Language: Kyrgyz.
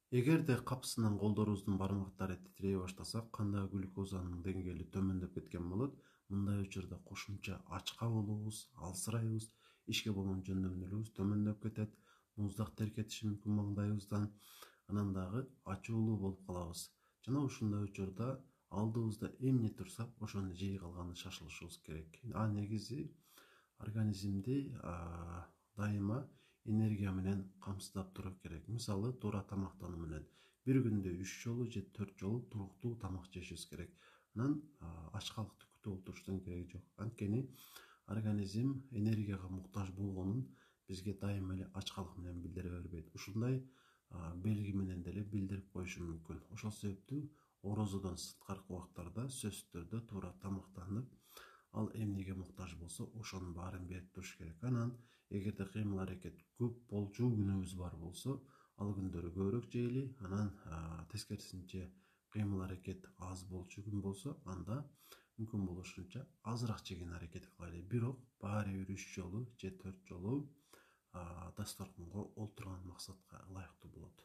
Эгерде капсынан колдорубуздун бармактары титирей баштаса, кандагы глюкозанын деңгээли төмөндөп кеткен болот. Мындай учурда кошумча ач калуулубуз, алсырайбыз, ишке болгон жөндөмдүүлүгүбүз төмөндөп кетет, муздак теркетиши мүмкүн маңдайыбыздан, анан дагы ачуулуу болуп калабыз. Жана ушундай учурда алдыбызда эмне турса, ошону жей калганы шашылышыбыз керек. Негизи организмди дайыма энергия менен камсыздап туруу керек. Мисалы, туура тамактануу менен бир күндө 3 жолу же 4 жолу туруктуу тамак жешибиз керек. Анан ачкалыкты күтүп отуруштун кереги жок. Анткени организм энергияга муктаж болгонун бизге дайыма эле ачкалык менен билдире бербейт. Ушундай белги менен деле билдирип коюшу мүмкүн. Ошол себептүү орозодон сырткаркы убактарда сөзсүз түрдө туура тамактанып, ал эмнеге муктаж болсо ошонун баарын берип туруш керек. Анан эгерде кыймыл аракет көп болчу күнүбүз бар болсо, ал күндөрү көбүрөөк жейли. Анан тескерисинче кыймыл аракет аз болчу күн болсо, анда мүмкүн болушунча азыраак жеген аракет кылайлы. Бирок баары бир 3 жолу же 4 жолу дасторконго олтурган максатка ылайыктуу болот.